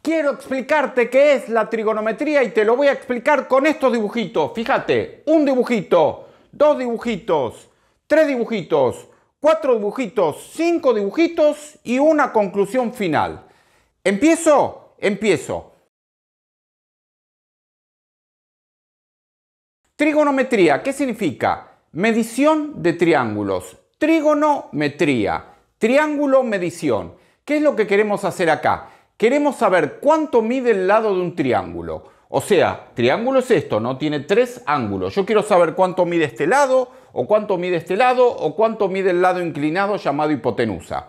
Quiero explicarte qué es la trigonometría y te lo voy a explicar con estos dibujitos. Fíjate, un dibujito, dos dibujitos, tres dibujitos, cuatro dibujitos, cinco dibujitos y una conclusión final. ¿Empiezo? Empiezo. Trigonometría, ¿qué significa? Medición de triángulos. Trigonometría, triángulo, medición. ¿Qué es lo que queremos hacer acá? Queremos saber cuánto mide el lado de un triángulo. O sea, triángulo es esto, ¿no? Tiene tres ángulos. Yo quiero saber cuánto mide este lado, o cuánto mide este lado, o cuánto mide el lado inclinado llamado hipotenusa.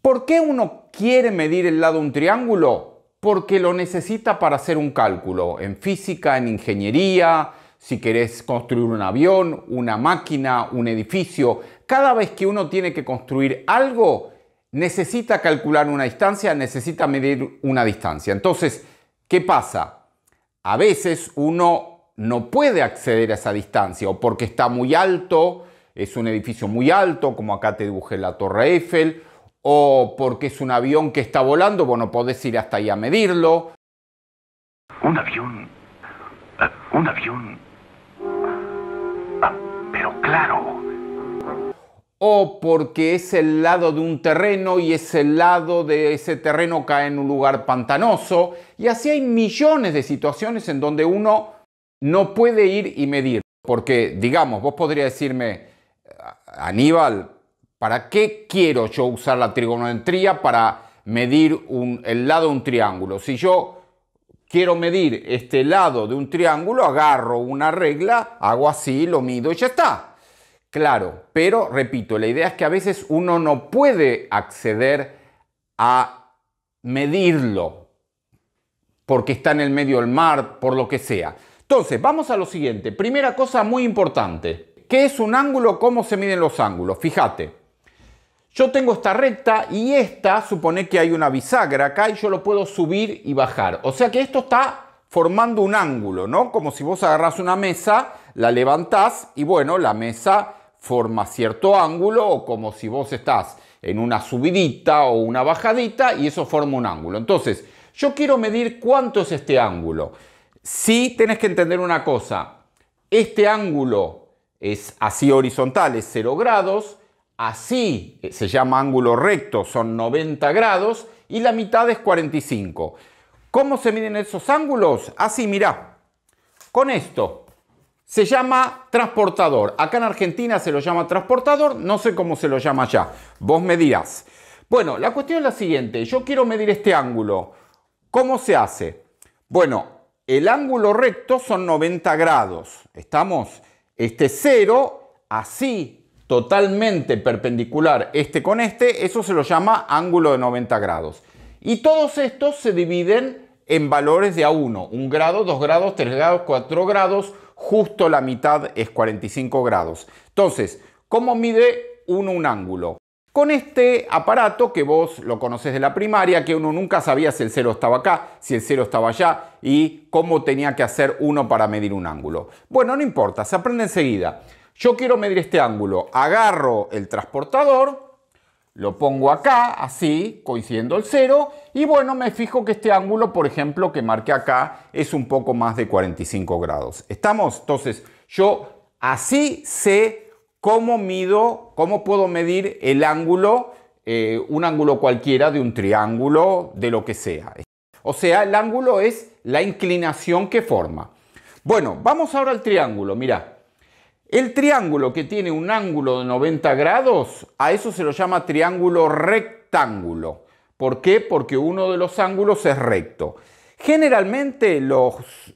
¿Por qué uno quiere medir el lado de un triángulo? Porque lo necesita para hacer un cálculo. En física, en ingeniería, si querés construir un avión, una máquina, un edificio. Cada vez que uno tiene que construir algo, necesita calcular una distancia, necesita medir una distancia. Entonces, ¿qué pasa? A veces uno no puede acceder a esa distancia o porque está muy alto, es un edificio muy alto, como acá te dibujé la Torre Eiffel, o porque es un avión que está volando, bueno, podés ir hasta ahí a medirlo. Un avión... pero claro... O porque es el lado de un terreno y ese lado de ese terreno cae en un lugar pantanoso. Y así hay millones de situaciones en donde uno no puede ir y medir. Porque, digamos, vos podrías decirme, Aníbal, ¿para qué quiero yo usar la trigonometría para medir el lado de un triángulo? Si yo quiero medir este lado de un triángulo, agarro una regla, hago así, lo mido y ya está. Claro, pero repito, la idea es que a veces uno no puede acceder a medirlo porque está en el medio del mar, por lo que sea. Entonces, vamos a lo siguiente. Primera cosa muy importante. ¿Qué es un ángulo? ¿Cómo se miden los ángulos? Fíjate, yo tengo esta recta y esta, supone que hay una bisagra acá y yo lo puedo subir y bajar. O sea que esto está formando un ángulo, ¿no? Como si vos agarrás una mesa, la levantás y bueno, la mesa forma cierto ángulo, o como si vos estás en una subidita o una bajadita y eso forma un ángulo. Entonces, yo quiero medir cuánto es este ángulo. Sí, tenés que entender una cosa. Este ángulo es así horizontal, es 0 grados. Así se llama ángulo recto, son 90 grados. Y la mitad es 45. ¿Cómo se miden esos ángulos? Así, mirá. Con esto. Se llama transportador. Acá en Argentina se lo llama transportador. No sé cómo se lo llama allá. Vos me dirás. Bueno, la cuestión es la siguiente. Yo quiero medir este ángulo. ¿Cómo se hace? Bueno, el ángulo recto son 90 grados. ¿Estamos? Este 0, así, totalmente perpendicular este con este. Eso se lo llama ángulo de 90 grados. Y todos estos se dividen en valores de a 1. 1 grado, 2 grados, 3 grados, 4 grados. Justo la mitad es 45 grados. Entonces, ¿cómo mide uno un ángulo? Con este aparato que vos lo conocés de la primaria, que uno nunca sabía si el 0 estaba acá, si el 0 estaba allá y cómo tenía que hacer uno para medir un ángulo. Bueno, no importa, se aprende enseguida. Yo quiero medir este ángulo. Agarro el transportador, lo pongo acá, así, coincidiendo el 0, y bueno, me fijo que este ángulo, por ejemplo, que marqué acá, es un poco más de 45 grados. ¿Estamos? Entonces, yo así sé cómo mido, cómo puedo medir el ángulo, un ángulo cualquiera de un triángulo, de lo que sea. O sea, el ángulo es la inclinación que forma. Bueno, vamos ahora al triángulo, mirá. El triángulo que tiene un ángulo de 90 grados, a eso se lo llama triángulo rectángulo. ¿Por qué? Porque uno de los ángulos es recto. Generalmente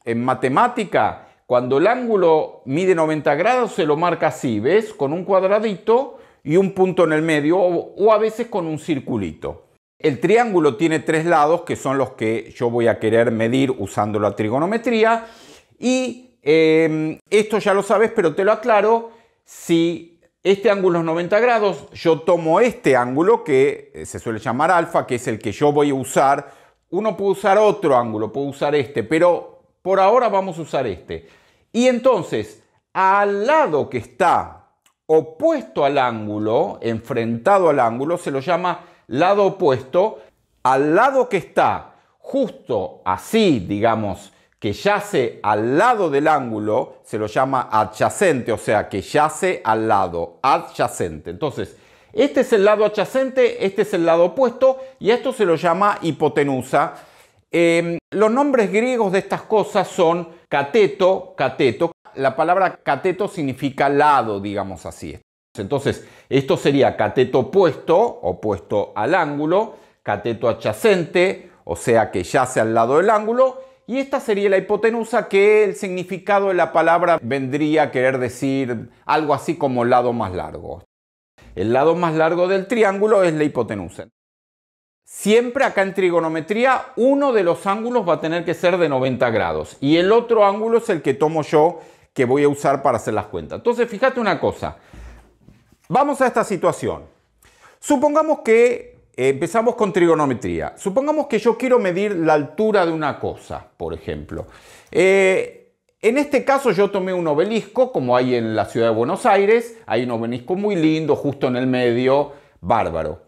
en matemática, cuando el ángulo mide 90 grados, se lo marca así, ¿ves? Con un cuadradito y un punto en el medio, o a veces con un circulito. El triángulo tiene tres lados, que son los que yo voy a querer medir usando la trigonometría, y esto ya lo sabes, pero te lo aclaro. Si este ángulo es 90 grados, yo tomo este ángulo que se suele llamar alfa, que es el que yo voy a usar. Uno puede usar otro ángulo, puede usar este, pero por ahora vamos a usar este. Y entonces, al lado que está opuesto al ángulo, enfrentado al ángulo, se lo llama lado opuesto. Al lado que está justo así, digamos, que yace al lado del ángulo, se lo llama adyacente, o sea, que yace al lado, adyacente. Entonces, este es el lado adyacente, este es el lado opuesto, y a esto se lo llama hipotenusa. Los nombres griegos de estas cosas son cateto, cateto. La palabra cateto significa lado, digamos así. Entonces, esto sería cateto opuesto, opuesto al ángulo, cateto adyacente, o sea que yace al lado del ángulo, y esta sería la hipotenusa, que el significado de la palabra vendría a querer decir algo así como lado más largo. El lado más largo del triángulo es la hipotenusa. Siempre acá en trigonometría uno de los ángulos va a tener que ser de 90 grados y el otro ángulo es el que tomo yo, que voy a usar para hacer las cuentas. Entonces, fíjate una cosa. Vamos a esta situación. Supongamos que empezamos con trigonometría. Supongamos que yo quiero medir la altura de una cosa, por ejemplo. En este caso yo tomé un obelisco, como hay en la ciudad de Buenos Aires. Hay un obelisco muy lindo, justo en el medio, bárbaro.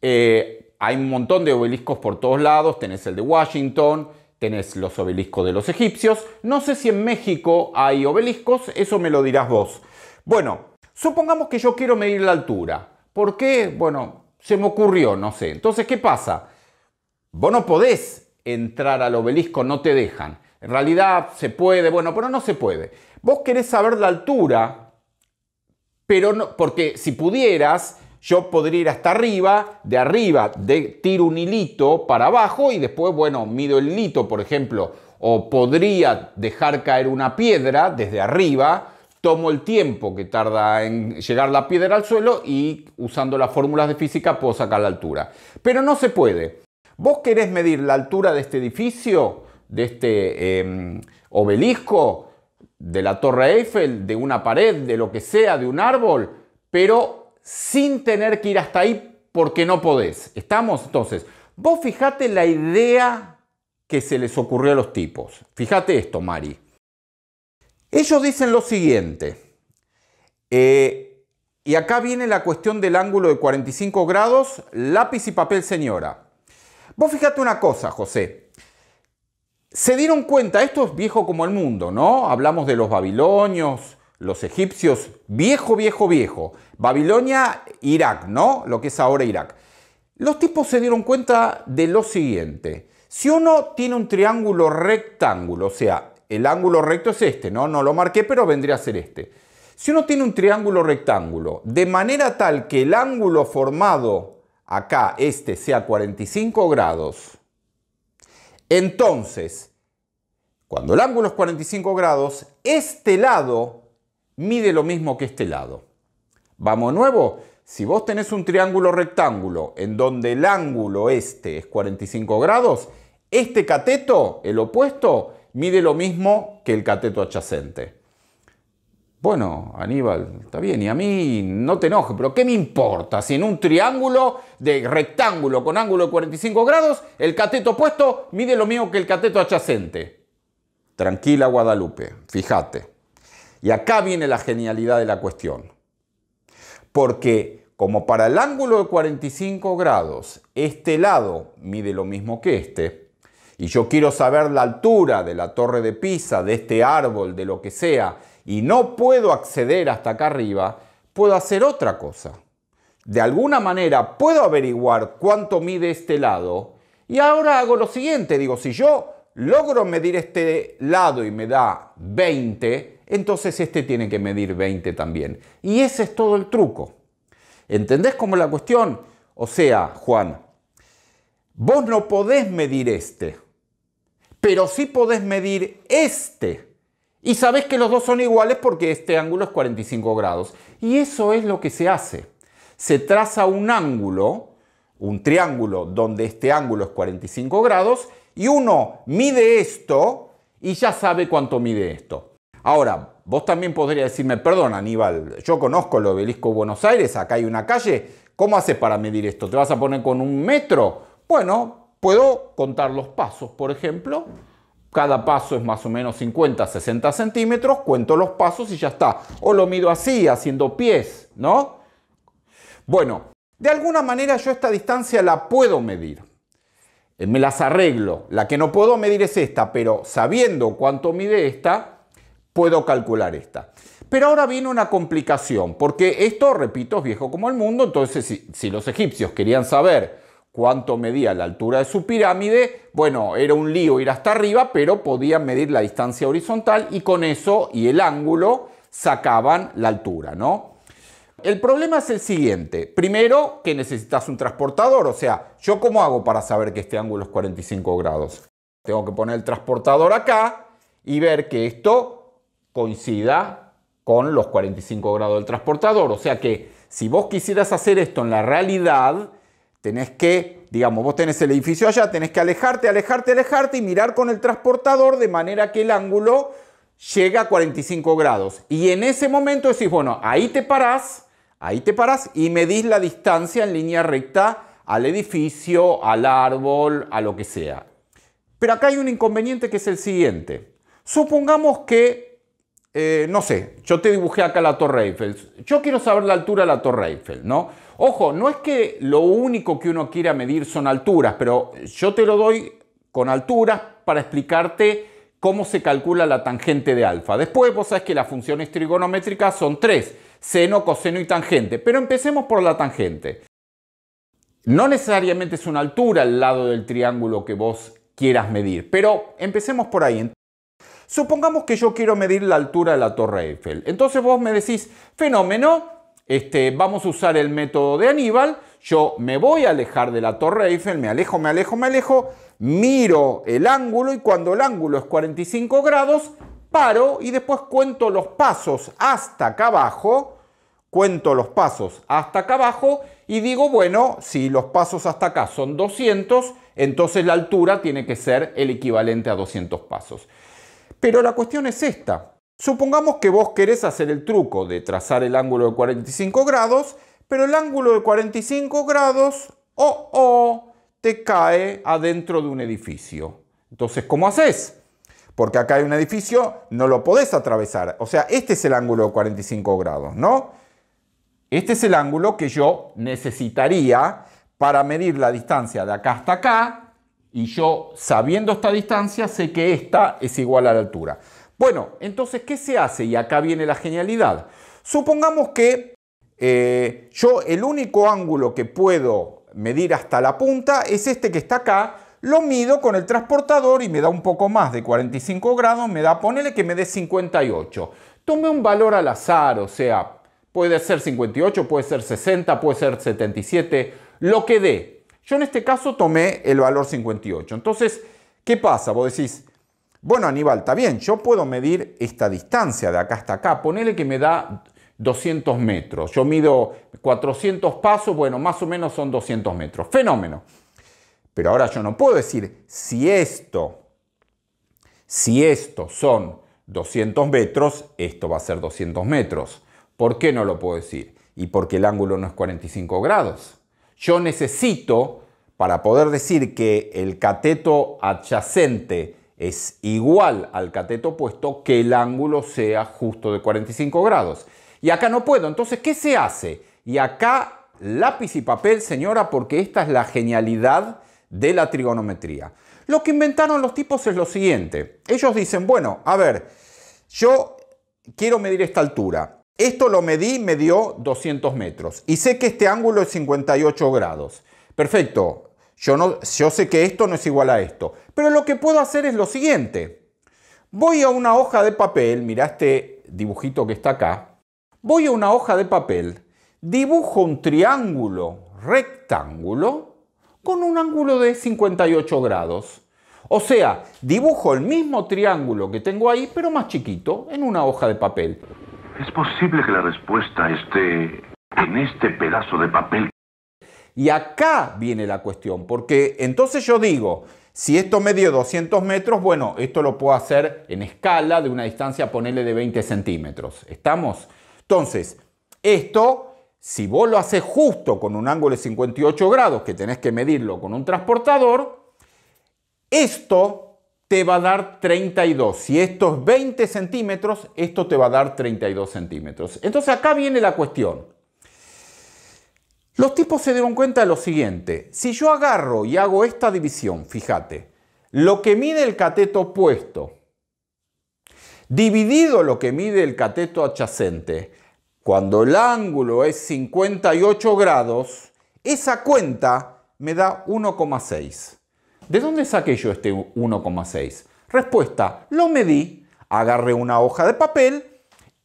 Hay un montón de obeliscos por todos lados. Tenés el de Washington, tenés los obeliscos de los egipcios. No sé si en México hay obeliscos, eso me lo dirás vos. Bueno, supongamos que yo quiero medir la altura. ¿Por qué? Bueno, se me ocurrió, no sé. Entonces, ¿qué pasa? Vos no podés entrar al obelisco, no te dejan. En realidad se puede, bueno, pero no se puede. Vos querés saber la altura, pero no, porque si pudieras, yo podría ir hasta arriba, tiro un hilito para abajo y después, bueno, mido el hilito, por ejemplo, o podría dejar caer una piedra desde arriba, tomo el tiempo que tarda en llegar la piedra al suelo y usando las fórmulas de física puedo sacar la altura. Pero no se puede. ¿Vos querés medir la altura de este edificio, de este obelisco, de la Torre Eiffel, de una pared, de lo que sea, de un árbol, pero sin tener que ir hasta ahí porque no podés? ¿Estamos? Entonces, vos fijate la idea que se les ocurrió a los tipos. Fíjate esto, Mari. Ellos dicen lo siguiente, y acá viene la cuestión del ángulo de 45 grados, lápiz y papel, señora. Vos fíjate una cosa, José. Se dieron cuenta, esto es viejo como el mundo, ¿no? Hablamos de los babilonios, los egipcios, viejo. Babilonia, Irak, ¿no? Lo que es ahora Irak. Los tipos se dieron cuenta de lo siguiente. Si uno tiene un triángulo rectángulo, o sea, el ángulo recto es este, ¿no? No lo marqué, pero vendría a ser este. Si uno tiene un triángulo rectángulo, de manera tal que el ángulo formado acá, este, sea 45 grados, entonces, cuando el ángulo es 45 grados, este lado mide lo mismo que este lado. Vamos de nuevo. Si vos tenés un triángulo rectángulo en donde el ángulo este es 45 grados, este cateto, el opuesto, mide lo mismo que el cateto adyacente. Bueno, Aníbal, está bien, y a mí no te enojes, pero ¿qué me importa si en un triángulo de rectángulo con ángulo de 45 grados el cateto opuesto mide lo mismo que el cateto adyacente? Tranquila, Guadalupe, fíjate. Y acá viene la genialidad de la cuestión. Porque como para el ángulo de 45 grados este lado mide lo mismo que este, y yo quiero saber la altura de la Torre de Pisa, de este árbol, de lo que sea, y no puedo acceder hasta acá arriba, puedo hacer otra cosa. De alguna manera puedo averiguar cuánto mide este lado, y ahora hago lo siguiente, digo, si yo logro medir este lado y me da 20, entonces este tiene que medir 20 también. Y ese es todo el truco. ¿Entendés cómo es la cuestión? O sea, Juan, vos no podés medir este, pero sí podés medir este. Y sabés que los dos son iguales porque este ángulo es 45 grados. Y eso es lo que se hace. Se traza un ángulo, un triángulo donde este ángulo es 45 grados y uno mide esto y ya sabe cuánto mide esto. Ahora, vos también podrías decirme, perdón, Aníbal, yo conozco el obelisco de Buenos Aires, acá hay una calle, ¿cómo haces para medir esto? ¿Te vas a poner con un metro? Bueno, puedo contar los pasos, por ejemplo. Cada paso es más o menos 50, 60 centímetros, cuento los pasos y ya está. O lo mido así, haciendo pies, ¿no? Bueno, de alguna manera yo esta distancia la puedo medir. me las arreglo. La que no puedo medir es esta, pero sabiendo cuánto mide esta, puedo calcular esta. Pero ahora viene una complicación, porque esto, repito, es viejo como el mundo. Entonces, si los egipcios querían saber cuánto medía la altura de su pirámide, bueno, era un lío ir hasta arriba, pero podían medir la distancia horizontal y con eso y el ángulo sacaban la altura, ¿no? El problema es el siguiente. Primero, que necesitas un transportador. O sea, ¿yo cómo hago para saber que este ángulo es 45 grados? Tengo que poner el transportador acá y ver que esto coincida con los 45 grados del transportador. O sea que si vos quisieras hacer esto en la realidad, tenés que, digamos, vos tenés el edificio allá, tenés que alejarte y mirar con el transportador de manera que el ángulo llega a 45 grados. Y en ese momento decís, bueno, ahí te parás y medís la distancia en línea recta al edificio, al árbol, a lo que sea. Pero acá hay un inconveniente que es el siguiente. Supongamos que, no sé, yo te dibujé acá la Torre Eiffel. Yo quiero saber la altura de la Torre Eiffel, ¿no? Ojo, no es que lo único que uno quiera medir son alturas, pero yo te lo doy con alturas para explicarte cómo se calcula la tangente de alfa. Después vos sabés que las funciones trigonométricas son tres: seno, coseno y tangente. Pero empecemos por la tangente. No necesariamente es una altura al lado del triángulo que vos quieras medir, pero empecemos por ahí. Supongamos que yo quiero medir la altura de la Torre Eiffel. Entonces vos me decís, fenómeno, vamos a usar el método de Aníbal. Yo me voy a alejar de la Torre Eiffel, me alejo, miro el ángulo y cuando el ángulo es 45 grados, paro y después cuento los pasos hasta acá abajo. Y digo, bueno, si los pasos hasta acá son 200, entonces la altura tiene que ser el equivalente a 200 pasos. Pero la cuestión es esta. Supongamos que vos querés hacer el truco de trazar el ángulo de 45 grados, pero el ángulo de 45 grados te cae adentro de un edificio. Entonces, ¿cómo haces? Porque acá hay un edificio, no lo podés atravesar. O sea, este es el ángulo de 45 grados, ¿no? Este es el ángulo que yo necesitaría para medir la distancia de acá hasta acá. Y yo, sabiendo esta distancia, sé que esta es igual a la altura. Bueno, entonces, ¿qué se hace? Y acá viene la genialidad. Supongamos que yo el único ángulo que puedo medir hasta la punta es este que está acá. Lo mido con el transportador y me da un poco más de 45 grados. Ponele que me dé 58. Tomé un valor al azar, o sea, puede ser 58, puede ser 60, puede ser 77, lo que dé. Yo en este caso tomé el valor 58. Entonces, ¿qué pasa? Vos decís, bueno, Aníbal, está bien, yo puedo medir esta distancia de acá hasta acá. Ponele que me da 200 metros. Yo mido 400 pasos, bueno, más o menos son 200 metros. Fenómeno. Pero ahora yo no puedo decir, si esto son 200 metros, esto va a ser 200 metros. ¿Por qué no lo puedo decir? Y porque el ángulo no es 45 grados. Yo necesito, para poder decir que el cateto adyacente es igual al cateto opuesto, que el ángulo sea justo de 45 grados. Y acá no puedo. Entonces, ¿qué se hace? Y acá, lápiz y papel, señora, porque esta es la genialidad de la trigonometría. Lo que inventaron los tipos es lo siguiente. Ellos dicen, bueno, a ver, yo quiero medir esta altura. Esto lo medí, me dio 200 metros. Y sé que este ángulo es 58 grados. Perfecto. Yo sé que esto no es igual a esto. Pero lo que puedo hacer es lo siguiente. Voy a una hoja de papel. Mirá este dibujito que está acá. Voy a una hoja de papel. Dibujo un triángulo rectángulo con un ángulo de 58 grados. O sea, dibujo el mismo triángulo que tengo ahí, pero más chiquito, en una hoja de papel. Es posible que la respuesta esté en este pedazo de papel. Y acá viene la cuestión, porque entonces yo digo, si esto me dio 200 metros, bueno, esto lo puedo hacer en escala de una distancia, ponele de 20 centímetros. ¿Estamos? Entonces, esto, si vos lo haces justo con un ángulo de 58 grados, que tenés que medirlo con un transportador, esto te va a dar 32. Si esto es 20 centímetros, esto te va a dar 32 centímetros. Entonces acá viene la cuestión. Los tipos se dieron cuenta de lo siguiente. Si yo agarro y hago esta división, fíjate, lo que mide el cateto opuesto dividido lo que mide el cateto adyacente, cuando el ángulo es 58 grados, esa cuenta me da 1,6. ¿De dónde saqué yo este 1,6? Respuesta, lo medí, agarré una hoja de papel,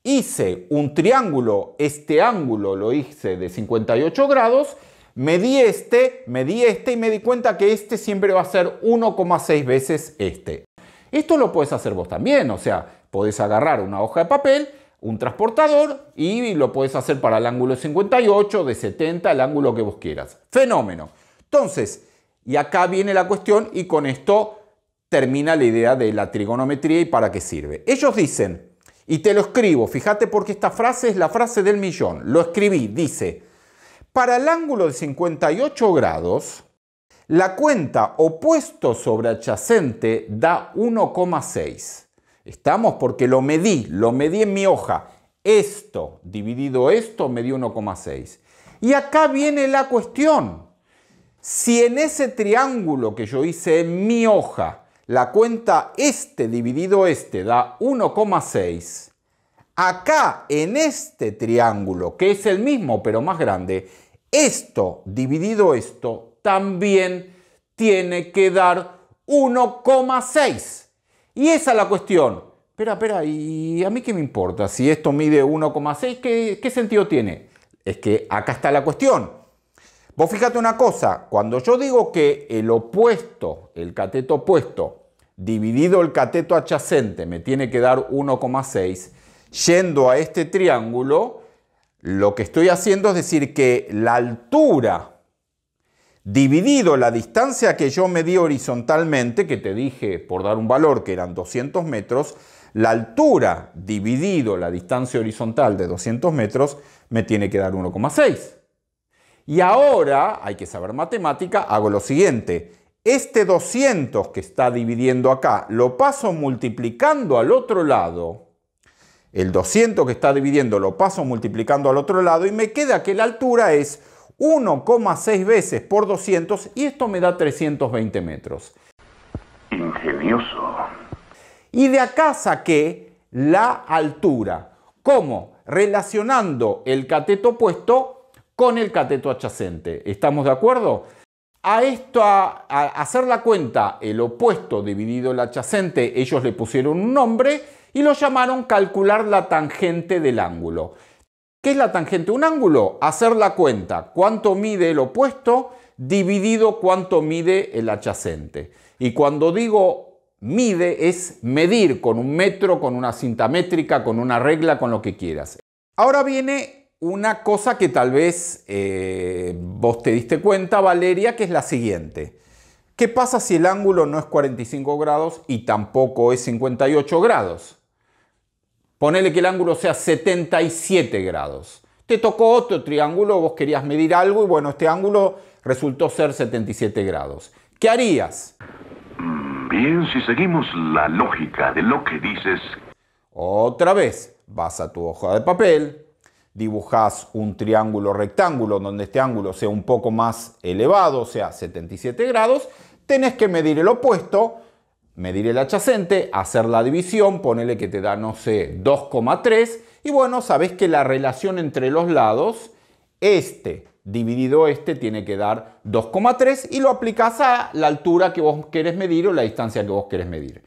hice un triángulo, este ángulo lo hice de 58 grados, medí este y me di cuenta que este siempre va a ser 1,6 veces este. Esto lo puedes hacer vos también, o sea, podés agarrar una hoja de papel, un transportador y lo puedes hacer para el ángulo de 58, de 70, el ángulo que vos quieras. Fenómeno. Entonces, y acá viene la cuestión y con esto termina la idea de la trigonometría y para qué sirve. Ellos dicen, y te lo escribo, fíjate porque esta frase es la frase del millón, lo escribí, dice, para el ángulo de 58 grados, la cuenta opuesto sobre adyacente da 1,6. ¿Estamos? Porque lo medí en mi hoja. Esto dividido esto me dio 1,6. Y acá viene la cuestión. Si en ese triángulo que yo hice en mi hoja, la cuenta este dividido este da 1,6, acá en este triángulo, que es el mismo pero más grande, esto dividido esto también tiene que dar 1,6. Y esa es la cuestión. Espera, ¿y a mí qué me importa? Si esto mide 1,6, ¿qué sentido tiene? Es que acá está la cuestión. Vos fíjate una cosa, cuando yo digo que el opuesto, el cateto opuesto, dividido el cateto adyacente me tiene que dar 1,6, yendo a este triángulo, lo que estoy haciendo es decir que la altura dividido la distancia que yo medí horizontalmente, que te dije por dar un valor que eran 200 metros, la altura dividido la distancia horizontal de 200 metros me tiene que dar 1,6. Y ahora, hay que saber matemática, hago lo siguiente. Este 200 que está dividiendo acá, lo paso multiplicando al otro lado. El 200 que está dividiendo lo paso multiplicando al otro lado y me queda que la altura es 1,6 veces por 200 y esto me da 320 metros. Ingenioso. Y de acá saqué la altura. ¿Cómo? Relacionando el cateto opuesto con el cateto adyacente. ¿Estamos de acuerdo? A esto, a hacer la cuenta, el opuesto dividido el adyacente, ellos le pusieron un nombre y lo llamaron calcular la tangente del ángulo. ¿Qué es la tangente de un ángulo? Hacer la cuenta, cuánto mide el opuesto dividido cuánto mide el adyacente. Y cuando digo mide es medir con un metro, con una cinta métrica, con una regla, con lo que quieras. Ahora viene una cosa que tal vez vos te diste cuenta, Valeria, que es la siguiente. ¿Qué pasa si el ángulo no es 45 grados y tampoco es 58 grados? Ponele que el ángulo sea 77 grados. Te tocó otro triángulo, vos querías medir algo y bueno, este ángulo resultó ser 77 grados. ¿Qué harías? Bien, si seguimos la lógica de lo que dices. Otra vez, vas a tu hoja de papel, dibujas un triángulo rectángulo donde este ángulo sea un poco más elevado, o sea, 77 grados. Tenés que medir el opuesto, medir el adyacente, hacer la división, ponele que te da, no sé, 2,3. Y bueno, sabés que la relación entre los lados, este dividido este, tiene que dar 2,3 y lo aplicás a la altura que vos querés medir o la distancia que vos querés medir.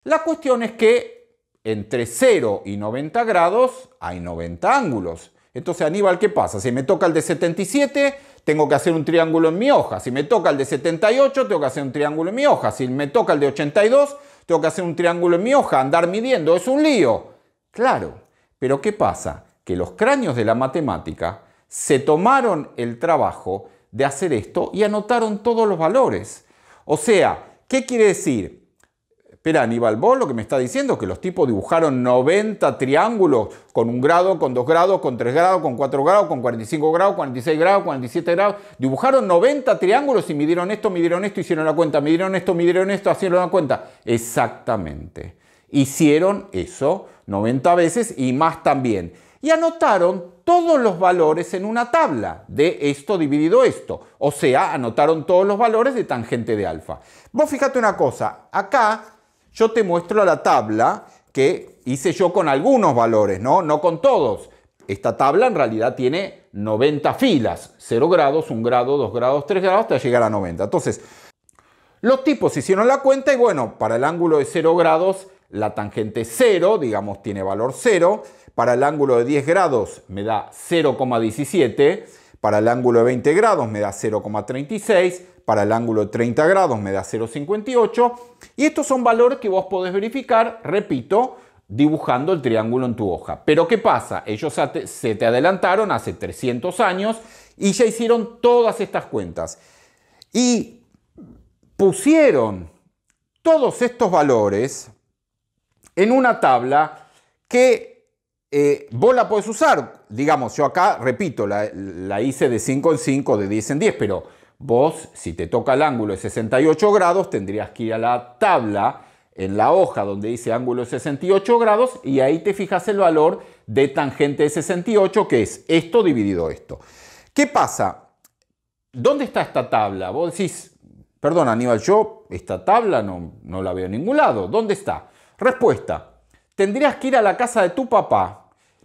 La cuestión es que entre 0 y 90 grados hay 90 ángulos. Entonces, Aníbal, ¿qué pasa? Si me toca el de 77, tengo que hacer un triángulo en mi hoja. Si me toca el de 78, tengo que hacer un triángulo en mi hoja. Si me toca el de 82, tengo que hacer un triángulo en mi hoja. Andar midiendo, es un lío. Claro, pero ¿qué pasa? Que los cráneos de la matemática se tomaron el trabajo de hacer esto y anotaron todos los valores. O sea, ¿qué quiere decir? Espera, Aníbal, vos lo que me está diciendo es que los tipos dibujaron 90 triángulos con 1 grado, con 2 grados, con 3 grados, con 4 grados, con 45 grados, 46 grados, 47 grados. Dibujaron 90 triángulos y midieron esto, hicieron la cuenta, midieron esto, hicieron la cuenta. Exactamente. Hicieron eso 90 veces y más también. y anotaron todos los valores en una tabla de esto dividido esto. O sea, anotaron todos los valores de tangente de alfa. Vos fíjate una cosa, acá yo te muestro la tabla que hice yo con algunos valores, no con todos. Esta tabla en realidad tiene 90 filas, 0 grados, 1 grado, 2 grados, 3 grados, hasta llegar a 90. Entonces, los tipos hicieron la cuenta y bueno, para el ángulo de 0 grados, la tangente es 0, digamos, tiene valor 0. Para el ángulo de 10 grados me da 0,17. Para el ángulo de 20 grados me da 0,36. Para el ángulo de 30 grados me da 0,58. Y estos son valores que vos podés verificar, repito, dibujando el triángulo en tu hoja. Pero ¿qué pasa? Ellos se te adelantaron hace 300 años y ya hicieron todas estas cuentas. Y pusieron todos estos valores en una tabla que vos la podés usar. Digamos, yo acá, repito, la hice de 5 en 5, de 10 en 10, pero vos, si te toca el ángulo de 68 grados, tendrías que ir a la tabla en la hoja donde dice ángulo de 68 grados y ahí te fijas el valor de tangente de 68, que es esto dividido esto. ¿Qué pasa? ¿Dónde está esta tabla? Vos decís, perdón Aníbal, yo esta tabla no la veo en ningún lado. ¿Dónde está? Respuesta, tendrías que ir a la casa de tu papá.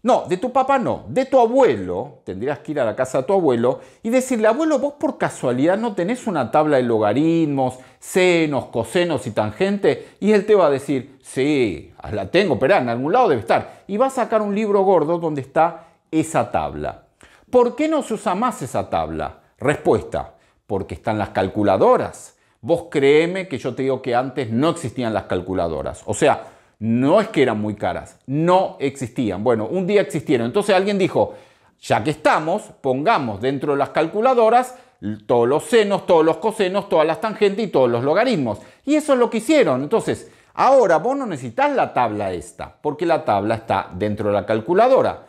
No, de tu papá no, de tu abuelo. Tendrías que ir a la casa de tu abuelo y decirle, abuelo, vos por casualidad no tenés una tabla de logaritmos, senos, cosenos y tangente. Y él te va a decir, sí, la tengo, pero en algún lado debe estar. Y va a sacar un libro gordo donde está esa tabla. ¿Por qué no se usa más esa tabla? Respuesta, porque están las calculadoras. Vos créeme que yo te digo que antes no existían las calculadoras. O sea, no es que eran muy caras, no existían. Bueno, un día existieron. Entonces alguien dijo, ya que estamos, pongamos dentro de las calculadoras todos los senos, todos los cosenos, todas las tangentes y todos los logaritmos. Y eso es lo que hicieron. Entonces, ahora vos no necesitas la tabla esta, porque la tabla está dentro de la calculadora.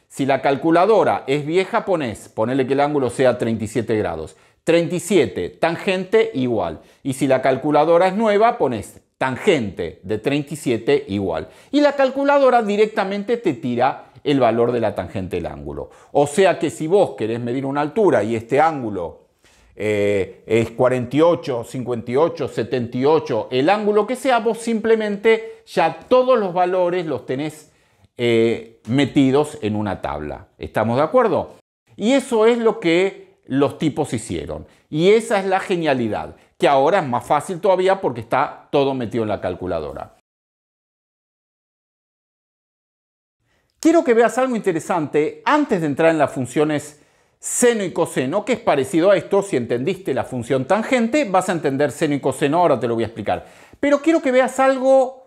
Si la calculadora es vieja, ponele que el ángulo sea 37 grados. 37, tangente igual. Y si la calculadora es nueva, pones tangente de 37 igual. Y la calculadora directamente te tira el valor de la tangente del ángulo. O sea que si vos querés medir una altura y este ángulo es 48, 58, 78, el ángulo que sea, vos simplemente ya todos los valores los tenés metidos en una tabla. ¿Estamos de acuerdo? Y eso es lo que los tipos hicieron. Y esa es la genialidad, que ahora es más fácil todavía porque está todo metido en la calculadora. Quiero que veas algo interesante antes de entrar en las funciones seno y coseno, que es parecido a esto. Si entendiste la función tangente, vas a entender seno y coseno, ahora te lo voy a explicar. Pero quiero que veas algo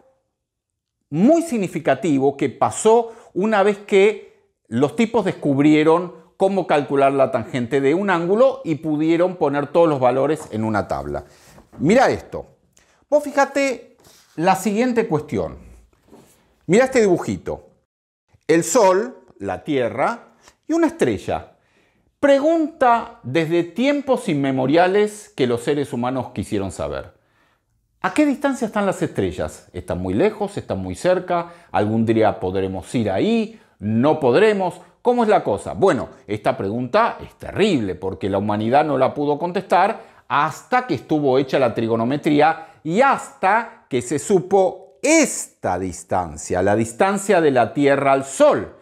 muy significativo que pasó una vez que los tipos descubrieron cómo calcular la tangente de un ángulo y pudieron poner todos los valores en una tabla. Mira esto. Vos fíjate la siguiente cuestión. Mira este dibujito. El Sol, la Tierra y una estrella. Pregunta desde tiempos inmemoriales que los seres humanos quisieron saber. ¿A qué distancia están las estrellas? ¿Están muy lejos? ¿Están muy cerca? ¿Algún día podremos ir ahí? ¿No podremos? ¿Cómo es la cosa? Bueno, esta pregunta es terrible porque la humanidad no la pudo contestar hasta que estuvo hecha la trigonometría y hasta que se supo esta distancia, la distancia de la Tierra al Sol,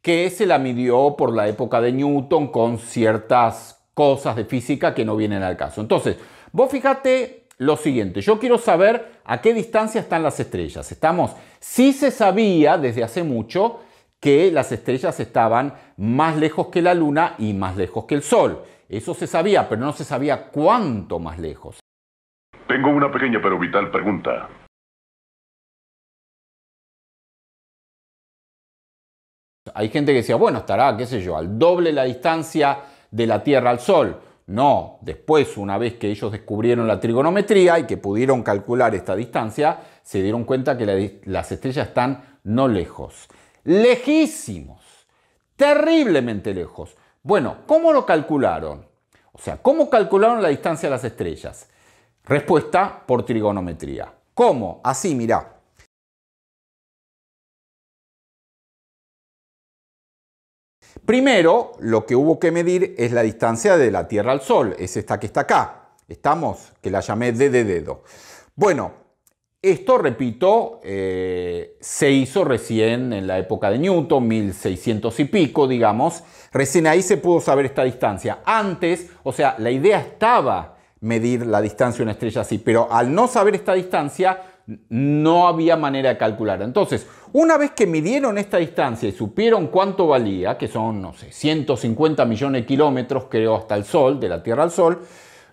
que se la midió por la época de Newton con ciertas cosas de física que no vienen al caso. Entonces, vos fíjate lo siguiente, yo quiero saber a qué distancia están las estrellas. ¿Estamos? Sí se sabía desde hace mucho que las estrellas estaban más lejos que la Luna y más lejos que el Sol. Eso se sabía, pero no se sabía cuánto más lejos. Tengo una pequeña pero vital pregunta. Hay gente que decía, bueno, estará, qué sé yo, al doble la distancia de la Tierra al Sol. No, después, una vez que ellos descubrieron la trigonometría y que pudieron calcular esta distancia, se dieron cuenta que las estrellas están no lejos, lejísimos, terriblemente lejos. Bueno, ¿cómo lo calcularon? O sea, ¿cómo calcularon la distancia de las estrellas? Respuesta, por trigonometría. ¿Cómo? Así, mirá. Primero, lo que hubo que medir es la distancia de la Tierra al Sol, es esta que está acá. Estamos, que la llamé D de dedo. Bueno, esto, repito, se hizo recién en la época de Newton, 1600 y pico, digamos. Recién ahí se pudo saber esta distancia. Antes, o sea, la idea estaba medir la distancia de una estrella así, pero al no saber esta distancia, no había manera de calcular. Entonces, una vez que midieron esta distancia y supieron cuánto valía, que son, no sé, 150 millones de kilómetros, creo, hasta el Sol, de la Tierra al Sol,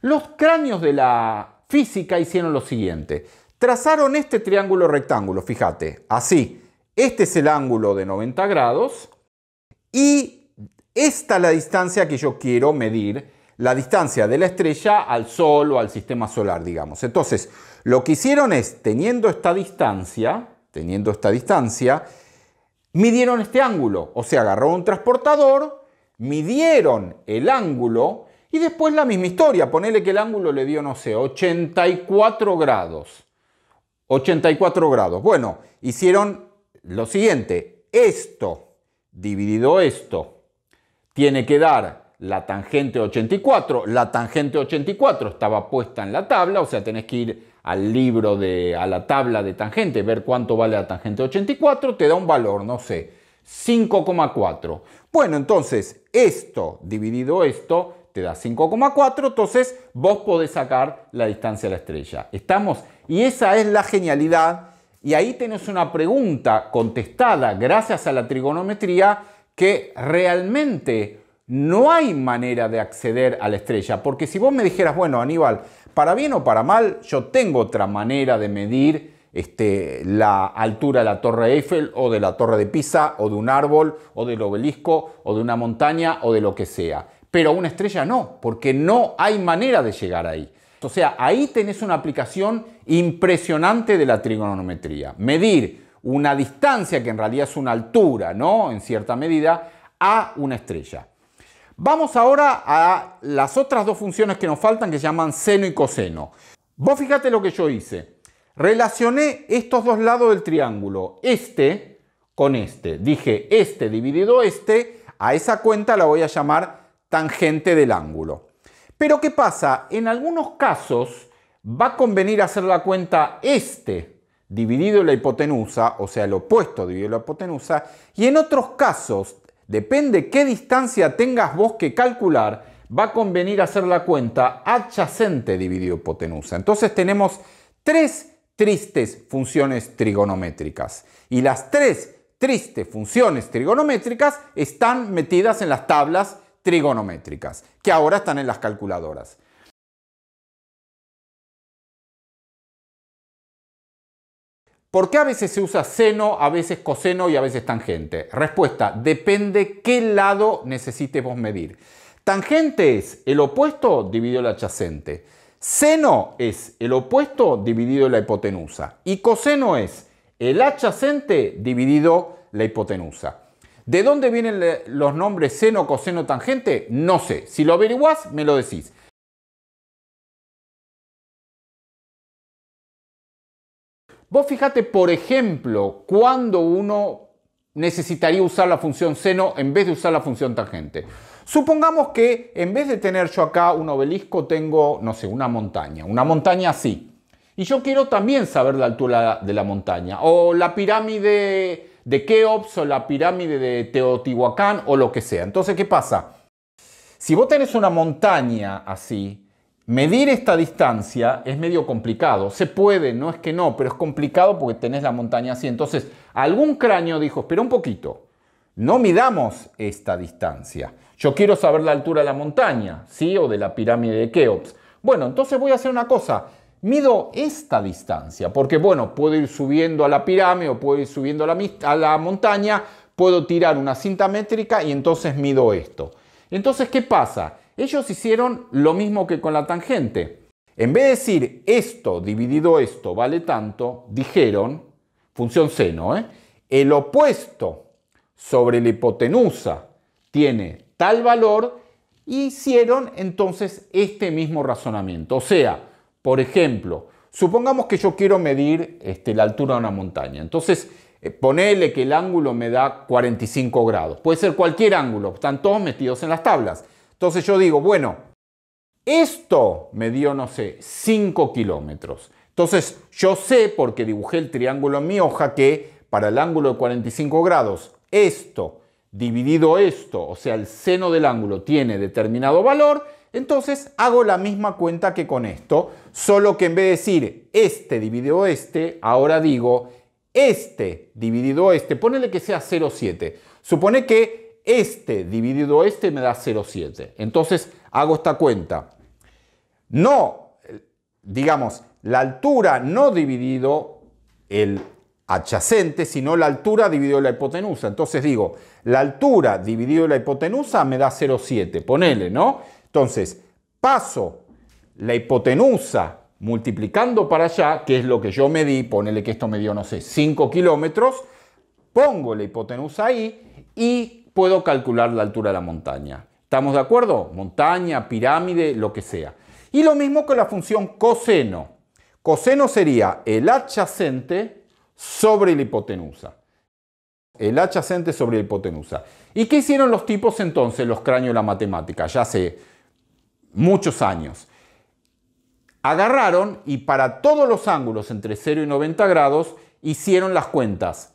los cráneos de la física hicieron lo siguiente. Trazaron este triángulo rectángulo, fíjate, así. Este es el ángulo de 90 grados y esta es la distancia que yo quiero medir, la distancia de la estrella al Sol o al sistema solar, digamos. Entonces, lo que hicieron es, teniendo esta distancia, midieron este ángulo. O sea, agarraron un transportador, midieron el ángulo y después la misma historia. Ponele que el ángulo le dio, no sé, 84 grados. 84 grados. Bueno, hicieron lo siguiente. Esto dividido esto tiene que dar la tangente 84. La tangente 84 estaba puesta en la tabla, o sea, tenés que ir al libro, a la tabla de tangente, ver cuánto vale la tangente 84, te da un valor, no sé, 5,4. Bueno, entonces, esto dividido esto te da 5,4, entonces vos podés sacar la distancia a la estrella. ¿Estamos? Y esa es la genialidad, y ahí tenés una pregunta contestada gracias a la trigonometría que realmente no hay manera de acceder a la estrella, porque si vos me dijeras, bueno, Aníbal, para bien o para mal, yo tengo otra manera de medir la altura de la Torre Eiffel o de la Torre de Pisa o de un árbol o del obelisco o de una montaña o de lo que sea. Pero una estrella no, porque no hay manera de llegar ahí. O sea, ahí tenés una aplicación impresionante de la trigonometría. Medir una distancia, que en realidad es una altura, ¿no? En cierta medida, a una estrella. Vamos ahora a las otras dos funciones que nos faltan, que se llaman seno y coseno. Vos fíjate lo que yo hice. Relacioné estos dos lados del triángulo, este con este. Dije este dividido este, a esa cuenta la voy a llamar tangente del ángulo. Pero ¿qué pasa? En algunos casos va a convenir hacer la cuenta este dividido la hipotenusa, o sea, el opuesto dividido la hipotenusa, y en otros casos, depende qué distancia tengas vos que calcular, va a convenir hacer la cuenta adyacente dividido hipotenusa. Entonces tenemos tres tristes funciones trigonométricas. Y las tres tristes funciones trigonométricas están metidas en las tablas trigonométricas, que ahora están en las calculadoras. ¿Por qué a veces se usa seno, a veces coseno y a veces tangente? Respuesta, depende qué lado necesites vos medir. Tangente es el opuesto dividido el adyacente. Seno es el opuesto dividido la hipotenusa. Y coseno es el adyacente dividido la hipotenusa. ¿De dónde vienen los nombres seno, coseno, tangente? No sé. Si lo averiguás, me lo decís. Vos fíjate, por ejemplo, cuando uno necesitaría usar la función seno en vez de usar la función tangente. Supongamos que en vez de tener yo acá un obelisco, tengo, no sé, una montaña así. Y yo quiero también saber la altura de la montaña, o la pirámide de Keops, o la pirámide de Teotihuacán, o lo que sea. Entonces, ¿qué pasa? Si vos tenés una montaña así, medir esta distancia es medio complicado. Se puede, no es que no, pero es complicado porque tenés la montaña así. Entonces, algún cráneo dijo, espera un poquito, no midamos esta distancia. Yo quiero saber la altura de la montaña, ¿sí? O de la pirámide de Keops. Bueno, entonces voy a hacer una cosa. Mido esta distancia, porque bueno, puedo ir subiendo a la pirámide o puedo ir subiendo a la montaña, puedo tirar una cinta métrica y entonces mido esto. Entonces, ¿qué pasa? Ellos hicieron lo mismo que con la tangente. En vez de decir esto dividido esto vale tanto, dijeron, función seno, el opuesto sobre la hipotenusa tiene tal valor, y hicieron entonces este mismo razonamiento. O sea, por ejemplo, supongamos que yo quiero medir la altura de una montaña. Entonces, Ponele que el ángulo me da 45 grados. Puede ser cualquier ángulo, están todos metidos en las tablas. Entonces yo digo, bueno, esto me dio, no sé, 5 kilómetros. Entonces yo sé, porque dibujé el triángulo en mi hoja, que para el ángulo de 45 grados, esto dividido esto, o sea, el seno del ángulo tiene determinado valor. Entonces hago la misma cuenta que con esto, solo que en vez de decir este dividido este, ahora digo este dividido este, ponele que sea 0,7. Supone que este dividido este me da 0,7. Entonces hago esta cuenta. No, digamos, la altura no dividido el adyacente, sino la altura dividido la hipotenusa. Entonces digo, la altura dividido la hipotenusa me da 0,7. Ponele, ¿no? Entonces, paso la hipotenusa multiplicando para allá, que es lo que yo medí, ponele que esto me dio, no sé, 5 kilómetros, pongo la hipotenusa ahí y puedo calcular la altura de la montaña. ¿Estamos de acuerdo? Montaña, pirámide, lo que sea. Y lo mismo con la función coseno. Coseno sería el adyacente sobre la hipotenusa. El adyacente sobre la hipotenusa. ¿Y qué hicieron los tipos entonces, los cráneos de la matemática? Ya hace muchos años. Agarraron y para todos los ángulos entre 0 y 90 grados hicieron las cuentas.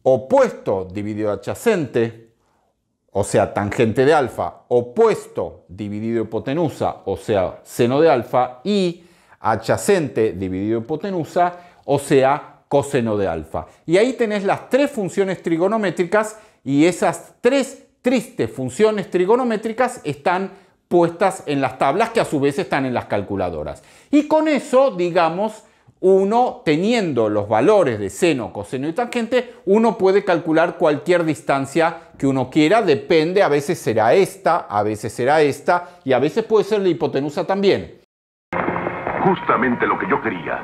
Opuesto dividido adyacente, o sea, tangente de alfa, opuesto dividido hipotenusa, o sea, seno de alfa, y adyacente dividido hipotenusa, o sea, coseno de alfa. Y ahí tenés las tres funciones trigonométricas y esas tres tristes funciones trigonométricas están puestas en las tablas que a su vez están en las calculadoras. Y con eso, digamos, uno teniendo los valores de seno, coseno y tangente, uno puede calcular cualquier distancia que uno quiera, depende, a veces será esta, a veces será esta y a veces puede ser la hipotenusa también. Justamente lo que yo quería.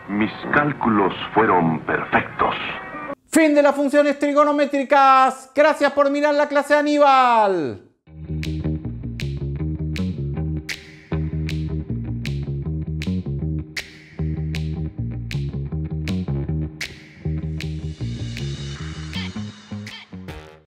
Mis cálculos fueron perfectos. Fin de las funciones trigonométricas. Gracias por mirar la clase de Aníbal.